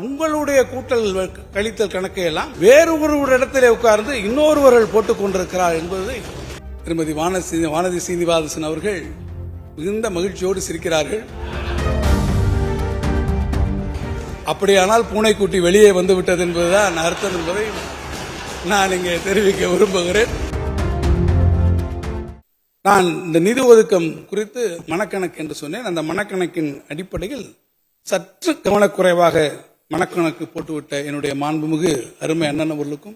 உங்களுடைய கூட்டல் கழித்தல் கணக்கை எல்லாம் வேறு ஒரு இடத்திலே உட்கார்ந்து இன்னொருவர்கள் போட்டுக் கொண்டிருக்கிறார் என்பதை திருமதி வானதி சீனிவாசன் அவர்கள் மிகுந்த மகிழ்ச்சியோடு சிரிக்கிறார்கள். அப்படியானால் பூனைக்குட்டி வெளியே வந்துவிட்டது என்பதுதான் அர்த்தம் என்பதை நான் இங்கே தெரிவிக்க விரும்புகிறேன். நான் இந்த நிதி ஒதுக்கம் குறித்து மனக்கணக்கு என்று சொன்னேன். அந்த மனக்கணக்கின் அடிப்படையில் சற்று கவனக்குறைவாக மனக்கணக்கு போட்டுவிட்ட என்னுடைய மாண்புமிகு அருமை அண்ணன் அவர்களுக்கும்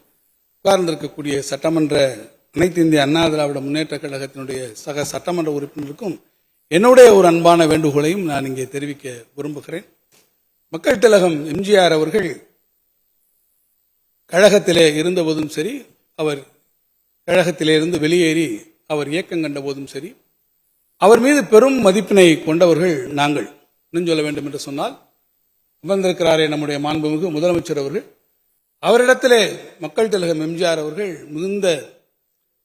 உட்கார்ந்திருக்கக்கூடிய சட்டமன்ற அனைத்து இந்திய அண்ணா திராவிட முன்னேற்ற கழகத்தினுடைய சக சட்டமன்ற உறுப்பினருக்கும் என்னுடைய ஒரு அன்பான வேண்டுகோளையும் நான் இங்கே தெரிவிக்க விரும்புகிறேன். மக்கள் திலகம் எம்ஜிஆர் அவர்கள் கழகத்திலே இருந்தபோதும் சரி, அவர் கழகத்திலே இருந்து வெளியேறி அவர் இயக்கம் கண்ட போதும் சரி, அவர் மீது பெரும் மதிப்பினை கொண்டவர்கள் நாங்கள். இன்னும் சொல்ல வேண்டும் என்று சொன்னால், அமர்ந்திருக்கிறாரே நம்முடைய மாண்புமிகு முதலமைச்சர் அவர்கள், அவரிடத்திலே மக்கள் திலகம் எம்ஜிஆர் அவர்கள் மிகுந்த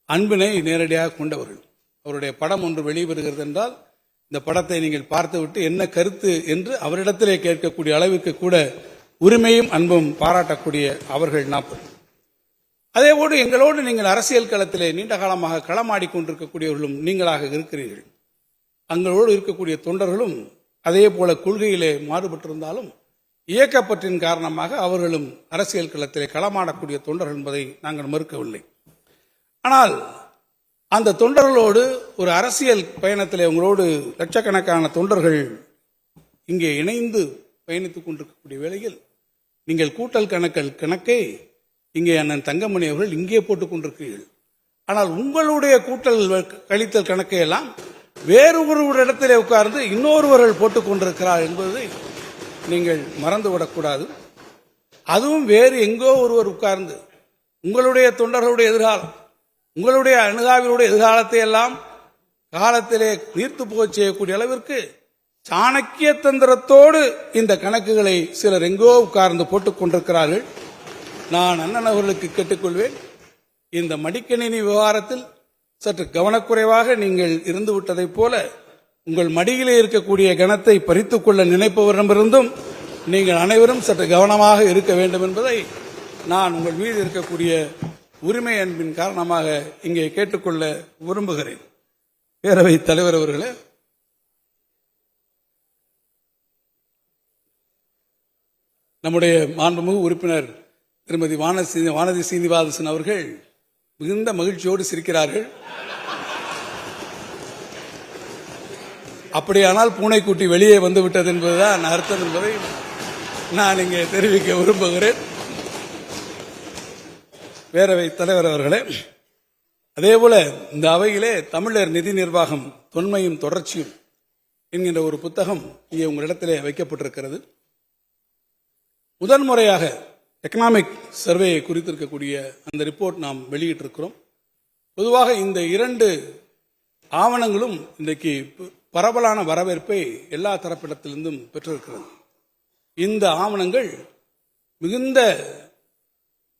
அன்பினை நேரடியாக கொண்டவர்கள். அவருடைய படம் ஒன்று வெளிவருகிறது என்றால் இந்த படத்தை நீங்கள் பார்த்துவிட்டு என்ன கருத்து என்று அவரிடத்திலே கேட்கக்கூடிய அளவிற்கு கூட உரிமையும் அன்பும் பாராட்டக்கூடிய அவர்கள் 40. அதேபோடு எங்களோடு நீங்கள் அரசியல் களத்திலே நீண்ட காலமாக களமாடி கொண்டிருக்கக்கூடியவர்களும் நீங்களாக இருக்கிறீர்கள். அங்களோடு இருக்கக்கூடிய தொண்டர்களும் அதே போல கொள்கையிலே மாறுபட்டிருந்தாலும் இயக்கப்பற்றின் காரணமாக அவர்களும் அரசியல் களத்திலே களமாடக்கூடிய தொண்டர்கள் என்பதை நாங்கள் மறுக்கவில்லை. ஆனால் அந்த தொண்டர்களோடு ஒரு அரசியல் பயணத்திலே உங்களோடு லட்சக்கணக்கான தொண்டர்கள் இங்கே இணைந்து பயணித்துக் கொண்டிருக்கக்கூடிய வேளையில் நீங்கள் கூட்டல் கணக்கை இங்கே அண்ணன் தங்கமணி அவர்கள் இங்கே போட்டுக் கொண்டிருக்கிறீர்கள். ஆனால் உங்களுடைய கூட்டல் கழித்தல் கணக்கை எல்லாம் வேறு ஒரு இடத்திலே உட்கார்ந்து இன்னொருவர்கள் போட்டுக் கொண்டிருக்கிறார் என்பதை நீங்கள் மறந்துவிடக்கூடாது. அதுவும் வேறு எங்கோ ஒருவர் உட்கார்ந்து உங்களுடைய தொண்டர்களுடைய எதிர்காலம், உங்களுடைய அணுகாவினுடைய எதிர்காலத்தை எல்லாம் காலத்திலே நீர்த்து போகச் செய்யக்கூடிய அளவிற்கு சாணக்கிய தந்திரத்தோடு இந்த கணக்குகளை சிலர் எங்கோ உட்கார்ந்து போட்டுக் கொண்டிருக்கிறார்கள். நான் அண்ணன் அவர்களுக்கு கேட்டுக்கொள்வேன், இந்த மடிக்கணினி விவகாரத்தில் சற்று கவனக்குறைவாக நீங்கள் இருந்து விட்டதைப் போல உங்கள் மடியிலே இருக்கக்கூடிய கணத்தை பறித்துக் கொள்ள நினைப்பவரிடமிருந்தும் நீங்கள் அனைவரும் சற்று கவனமாக இருக்க வேண்டும் என்பதை நான் உங்கள் மீது இருக்கக்கூடிய உரிமை அன்பின் காரணமாக இங்கே கேட்டுக்கொள்ள விரும்புகிறேன். பேரவைத் தலைவர் அவர்களே, நம்முடைய மாண்புமிகு உறுப்பினர் திருமதி வானதி சீனிவாசன் அவர்கள் மிகுந்த மகிழ்ச்சியோடு சிரிக்கிறார்கள். அப்படியானால் பூனைக்குட்டி வெளியே வந்துவிட்டது என்பதுதான் அர்த்தம் என்பதை நான் இங்கே தெரிவிக்க விரும்புகிறேன். பேரவைத் தலைவர் அவர்களே, அதேபோல இந்த அவையிலே தமிழர் நிதி நிர்வாகம் தொன்மையும் தொடர்ச்சியும் என்கின்ற ஒரு புத்தகம் இங்கே உங்களிடத்திலே வைக்கப்பட்டிருக்கிறது. முதன்முறையாக எக்கனாமிக் சர்வேயை குறித்திருக்கக்கூடிய அந்த ரிப்போர்ட் நாம் வெளியிட்டிருக்கிறோம். பொதுவாக இந்த 2 ஆவணங்களும் இன்றைக்கு பரவலான வரவேற்பை எல்லா தரப்பிடத்திலிருந்தும் பெற்றிருக்கிறது. இந்த ஆவணங்கள் மிகுந்த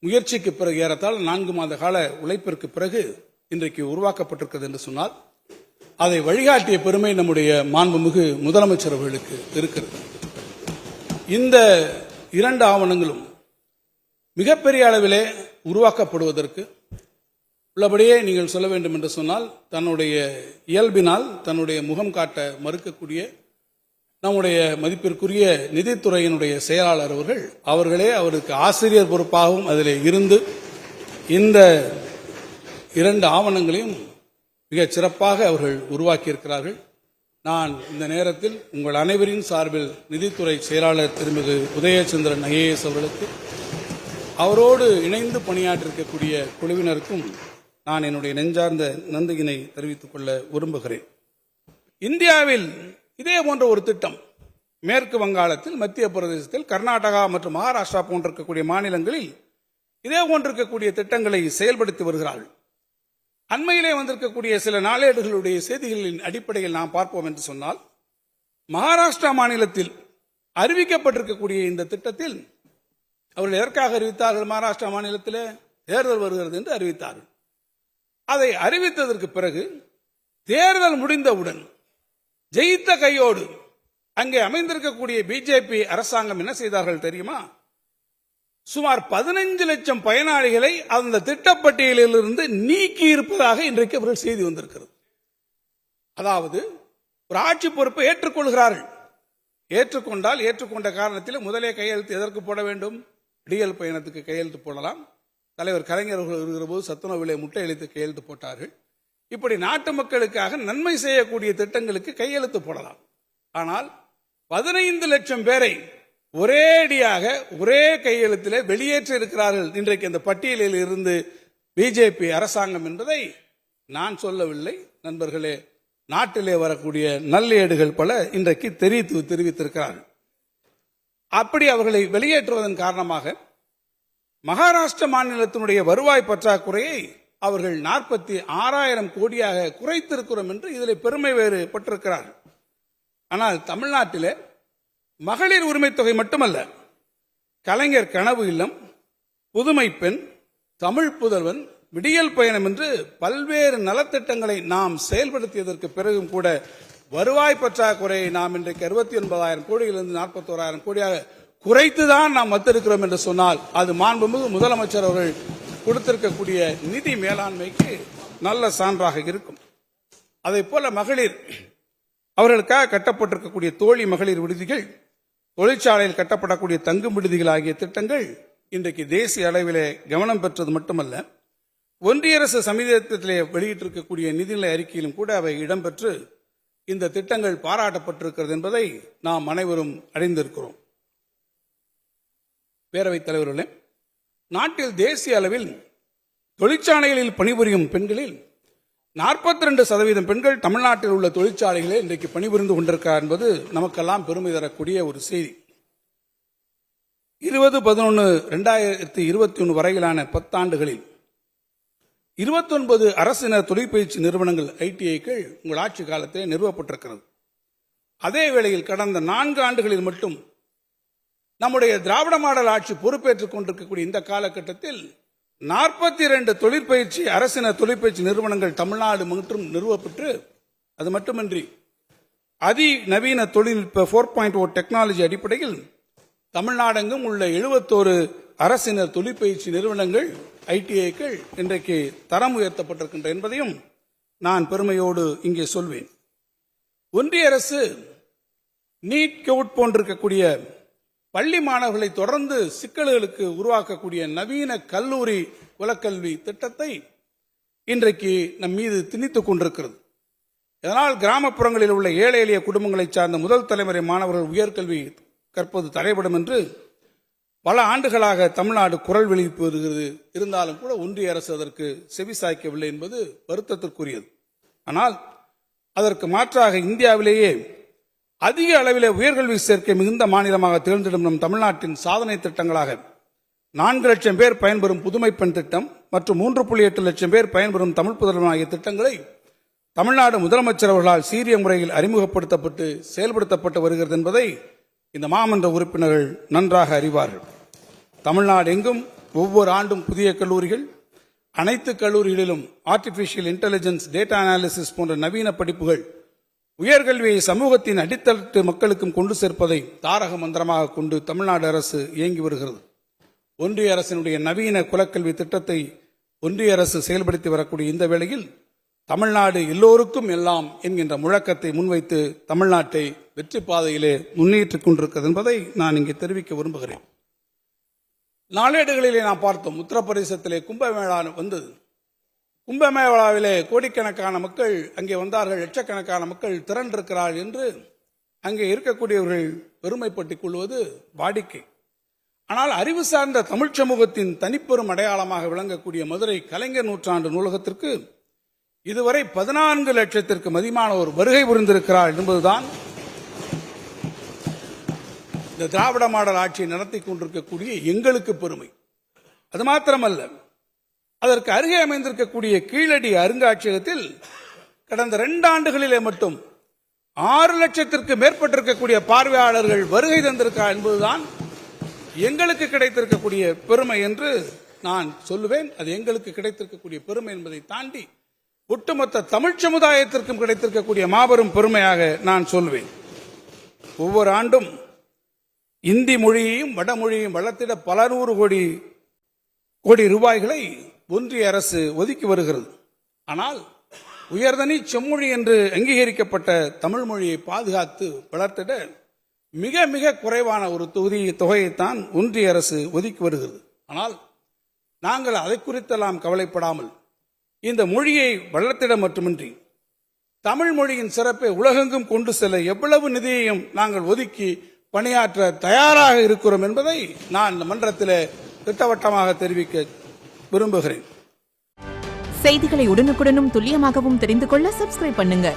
முயற்சிக்கு பிறகு, ஏறத்தாழ 4 மாத கால உழைப்பிற்கு பிறகு இன்றைக்கு உருவாக்கப்பட்டிருக்கிறது என்று சொன்னால் அதை வழிகாட்டிய பெருமை நம்முடைய மாண்புமிகு முதலமைச்சர் அவர்களுக்கு இருக்கிறது. இந்த 2 ஆவணங்களும் மிகப்பெரிய அளவிலே உருவாக்கப்படுவதற்கு உள்ளபடியே நீங்கள் சொல்ல வேண்டும் என்று சொன்னால், தன்னுடைய இயல்பினால் தன்னுடைய முகம் காட்ட மறுக்கக்கூடிய நம்முடைய மதிப்பிற்குரிய நிதித்துறையினுடைய செயலாளர் அவர்களே அவருக்கு ஆசிரியர் பொறுப்பாகவும் அதில் இருந்து இந்த 2 ஆவணங்களையும் மிக சிறப்பாக அவர்கள் உருவாக்கியிருக்கிறார்கள். நான் இந்த நேரத்தில் உங்கள் அனைவரின் சார்பில் நிதித்துறை செயலாளர் திருமிகு உதயச்சந்திரன் ஐஏஎஸ் அவர்களுக்கு, அவரோடு இணைந்து பணியாற்றிருக்கக்கூடிய குழுவினருக்கும் நான் என்னுடைய நெஞ்சார்ந்த நன்றியினை தெரிவித்துக் கொள்ள விரும்புகிறேன். இந்தியாவில் இதே போன்ற ஒரு திட்டம் மேற்கு வங்காளத்தில், மத்திய பிரதேசத்தில், கர்நாடகா மற்றும் மகாராஷ்டிரா போன்றிருக்கக்கூடிய மாநிலங்களில் இதே போன்றிருக்கக்கூடிய திட்டங்களை செயல்படுத்தி வருகிறார்கள். அண்மையிலே வந்திருக்கக்கூடிய சில நாளேடுகளுடைய செய்திகளின் அடிப்படையில் நாம் பார்ப்போம் என்று சொன்னால், மகாராஷ்டிரா மாநிலத்தில் அறிவிக்கப்பட்டிருக்கக்கூடிய இந்த திட்டத்தில் அவர்கள் எதற்காக அறிவித்தார்கள்? மகாராஷ்டிரா மாநிலத்தில் தேர்தல் வருகிறது என்று அறிவித்தார்கள். அதை அறிவித்ததற்கு பிறகு தேர்தல் முடிந்தவுடன் ஜெயித்த கையோடு அங்கே அமைந்திருக்கக்கூடிய பிஜேபி அரசாங்கம் என்ன செய்தார்கள் தெரியுமா? சுமார் 15 லட்சம் பயனாளிகளை அந்த திட்டப்பட்டியலிலிருந்து நீக்கி இருப்பதாக இன்றைக்கு அவர்கள் செய்தி வந்திருக்கிறது. அதாவது ஒரு ஆட்சி பொறுப்பை ஏற்றுக்கொள்கிறார்கள். ஏற்றுக்கொண்டால் ஏற்றுக்கொண்ட காரணத்தில் முதலே கையெழுத்து எதற்கு போட வேண்டும்? விடியல் பயணத்துக்கு கையெழுத்து போடலாம். தலைவர் கலைஞர் அவர்கள் இருக்கிற போது சத்துணவிலே முட்டை அளித்து கையெழுத்து போட்டார்கள். இப்படி நாட்டு மக்களுக்காக நன்மை செய்யக்கூடிய திட்டங்களுக்கு கையெழுத்து போடலாம். ஆனால் 15 லட்சம் பேரை ஒரேடியாக ஒரே கையெழுத்திலே வெளியேற்றி இருக்கிறார்கள் இன்றைக்கு இந்த பட்டியலில் இருந்து பிஜேபி அரசாங்கம் என்பதை நான் சொல்லவில்லை. நண்பர்களே, நாட்டிலே வரக்கூடிய நல்லேடுகள் பல இன்றைக்கு தெரிவித்திருக்கிறார்கள். அப்படி அவர்களை வெளியேற்றுவதன் காரணமாக மகாராஷ்டிர மாநிலத்தினுடைய வருவாய் பற்றாக்குறையை அவர்கள் 46,000 கோடியாக குறைத்திருக்கிறோம் என்று இதில் பெருமை வேறு பட்டிருக்கிறார்கள். ஆனால் தமிழ்நாட்டிலே மகளிர் உரிமை தொகை மட்டுமல்ல, கலைஞர் கனவு இல்லம், புதுமை பெண், தமிழ் புதல்வன், விடியல் பயணம் என்று பல்வேறு நலத்திட்டங்களை நாம் செயல்படுத்தியதற்கு பிறகும் கூட வருவாய் பற்றாக்குறையை நாம் இன்றைக்கு 69,000 கோடியிலிருந்து 41,000 கோடியாக குறைத்துதான் நாம் வந்திருக்கிறோம் என்று சொன்னால் அது மாண்புமிகு முதலமைச்சர் அவர்கள் கொடுத்திருக்கக்கூடிய நிதி மேலாண்மைக்கு நல்ல சான்றாக இருக்கும். அதை போல மகளிர் அவர்களுக்காக கட்டப்பட்டிருக்கக்கூடிய தோழி மகளிர் விடுதிகள், தொழிற்சாலையில் கட்டப்படக்கூடிய தங்கும் விடுதிகள் ஆகிய திட்டங்கள் இன்றைக்கு தேசிய அளவிலே கவனம் பெற்றது மட்டுமல்ல, ஒன்றிய அரசு சமீபத்திலே வெளியிட்டிருக்கக்கூடிய நிதிநிலை அறிக்கையிலும் கூட அவை இடம்பெற்று இந்த திட்டங்கள் பாராட்டப்பட்டிருக்கிறது என்பதை நாம் அனைவரும் அறிந்திருக்கிறோம். பேரவைத் தலைவர்களே, நாட்டில் தேசிய அளவில் தொழிற்சாலைகளில் பணிபுரியும் பெண்களில் 42% பெண்கள் தமிழ்நாட்டில் உள்ள தொழிற்சாலைகளே இன்றைக்கு பணிபுரிந்து கொண்டிருக்கிறார் என்பது நமக்கெல்லாம் பெருமை தரக்கூடிய ஒரு செய்தி. 2011-2021 வரையிலான 10 ஆண்டுகளில் 29 அரசினர் தொழிற்பயிற்சி நிறுவனங்கள் ITIக்கள் உங்கள் ஆட்சி காலத்தில் நிறுவப்பட்டிருக்கிறது. அதே வேளையில் கடந்த 4 ஆண்டுகளில் மட்டும் நம்முடைய திராவிட மாடல் ஆட்சி பொறுப்பேற்றுக் கொண்டிருக்கக்கூடிய இந்த காலகட்டத்தில் 42 தொழிற்பயிற்சி அரசினர் தொழிற்பயிற்சி நிறுவனங்கள் தமிழ்நாடு மற்றும் நிறுவப்பட்டு, அது மட்டுமின்றி அதிநவீன தொழில்நுட்ப 4.0 டெக்னாலஜி அடிப்படையில் தமிழ்நாடெங்கும் உள்ள 71 அரசினர் தொழிற்பயிற்சி நிறுவனங்கள் ITIக்கள் இன்றைக்கு தரம் உயர்த்தப்பட்டிருக்கின்ற என்பதையும் நான் பெருமையோடு இங்கே சொல்வேன். ஒன்றிய அரசு நீட் கவுட் போன்றிருக்கக்கூடிய பள்ளி மாணவர்களை தொடர்ந்து சிக்கல்களுக்கு உருவாக்கக்கூடிய நவீன கல்லூரி குலக்கல்வி திட்டத்தை இன்றைக்கு நம் மீது திணித்துக் கொண்டிருக்கிறது. இதனால் கிராமப்புறங்களில் உள்ள ஏழை எளிய குடும்பங்களைச் சார்ந்த முதல் தலைமுறை மாணவர்கள் உயர்கல்வி கற்பது தடைபடும் என்று பல ஆண்டுகளாக தமிழ்நாடு குரல் வெளியிட்டு வருகிறது. இருந்தாலும் கூட ஒன்றிய அரசு அதற்கு செவிசாய்க்கவில்லை என்பது வருத்தத்திற்குரியது. ஆனால் அதற்கு மாற்றாக இந்தியாவிலேயே அதிக அளவிலே உயர்கல்வி சேர்க்கை மிகுந்த மாநிலமாக திகழ்ந்திடும் நம் தமிழ்நாட்டின் சாதனை திட்டங்களாக 4 லட்சம் பேர் பயன்பெறும் புதுமை பெண் திட்டம் மற்றும் 3.8 லட்சம் பேர் பயன்பெறும் தமிழ் புதல்வன் ஆகிய திட்டங்களை தமிழ்நாடு முதலமைச்சர் அவர்களால் சீரிய முறையில் அறிமுகப்படுத்தப்பட்டு செயல்படுத்தப்பட்டு வருகிறது என்பதை இந்த மாமன்ற உறுப்பினர்கள் நன்றாக அறிவார்கள். தமிழ்நாடு எங்கும் ஒவ்வொரு ஆண்டும் புதிய கல்லூரிகள், அனைத்து கல்லூரிகளிலும் ஆர்டிபிஷியல் இன்டெலிஜென்ஸ், டேட்டா அனாலிசிஸ் போன்ற நவீன படிப்புகள் உயர்கல்வியை சமூகத்தின் அடித்தட்டு மக்களுக்கும் கொண்டு சேர்ப்பதை தாரக மந்திரமாக கொண்டு தமிழ்நாடு அரசு இயங்கி வருகிறது. ஒன்றிய அரசினுடைய நவீன குலக்கல்வி திட்டத்தை ஒன்றிய அரசு செயல்படுத்தி வரக்கூடிய இந்த வேளையில் தமிழ்நாடு எல்லோருக்கும் எல்லாம் என்கின்ற முழக்கத்தை முன்வைத்து தமிழ்நாட்டை வெற்றி பாதையிலே முன்னேற்றிக் கொண்டிருக்கிறது என்பதை நான் இங்கே தெரிவிக்க விரும்புகிறேன். நாளேடுகளிலே நாம் பார்த்தோம், உத்தரப்பிரதேசத்திலே கும்பமேளா வந்தது. கும்பமேளாவிலே கோடிக்கணக்கான மக்கள் அங்கே வந்தார்கள், லட்சக்கணக்கான மக்கள் திரண்டிருக்கிறார்கள் என்று அங்கே இருக்கக்கூடியவர்கள் பெருமைப்பட்டுக் கொள்வது வாடிக்கை. ஆனால் அறிவு சார்ந்த தமிழ் சமூகத்தின் தனிப்பெரும் அடையாளமாக விளங்கக்கூடிய மதுரை கலைஞர் நூற்றாண்டு நூலகத்திற்கு இதுவரை 14 லட்சத்திற்கு மதிமானோர் வருகை புரிந்திருக்கிறார் என்பதுதான் இந்த திராவிட மாடல் ஆட்சியை நடத்தி கொண்டிருக்கக்கூடிய எங்களுக்கு பெருமை. அது மாத்திரமல்ல, அதற்கு அருகே அமைந்திருக்கக்கூடிய கீழடி அருங்காட்சியகத்தில் கடந்த 2 ஆண்டுகளிலே மட்டும் 6 லட்சத்திற்கு மேற்பட்டிருக்கக்கூடிய பார்வையாளர்கள் வருகை தந்திருக்கிறார் என்பதுதான் எங்களுக்கு கிடைத்திருக்கக்கூடிய பெருமை என்று நான் சொல்லுவேன். அது எங்களுக்கு கிடைத்திருக்கக்கூடிய பெருமை என்பதை தாண்டி ஒட்டுமொத்த தமிழ் சமுதாயத்திற்கும் கிடைத்திருக்கக்கூடிய மாபெரும் பெருமையாக நான் சொல்லுவேன். ஒவ்வொரு ஆண்டும் இந்தி மொழியையும் வடமொழியையும் வளர்த்திட பல நூறு கோடி ரூபாய்களை ஒன்றிய அரசு ஒதுக்கி வருகிறது. ஆனால் உயர்தனி செம்மொழி என்று அங்கீகரிக்கப்பட்ட தமிழ் மொழியை பாதுகாத்து வளர்த்திட மிக மிக குறைவான ஒரு தொகையைத்தான் ஒன்றிய அரசு ஒதுக்கி வருகிறது. ஆனால் நாங்கள் அதை குறித்தெல்லாம் கவலைப்படாமல் இந்த மொழியை வளர்த்திட மட்டுமின்றி தமிழ் மொழியின் சிறப்பை உலகெங்கும் கொண்டு செல்ல எவ்வளவு நிதியையும் நாங்கள் ஒதுக்கி பணியாற்ற தயாராக இருக்கிறோம் என்பதை நான் இந்த மன்றத்தில் திட்டவட்டமாக தெரிவிக்க விரும்புகிறேன். செய்திகளை உடனுக்குடனும் துல்லியமாகவும் தெரிந்து கொள்ள சப்ஸ்கிரைப் பண்ணுங்க.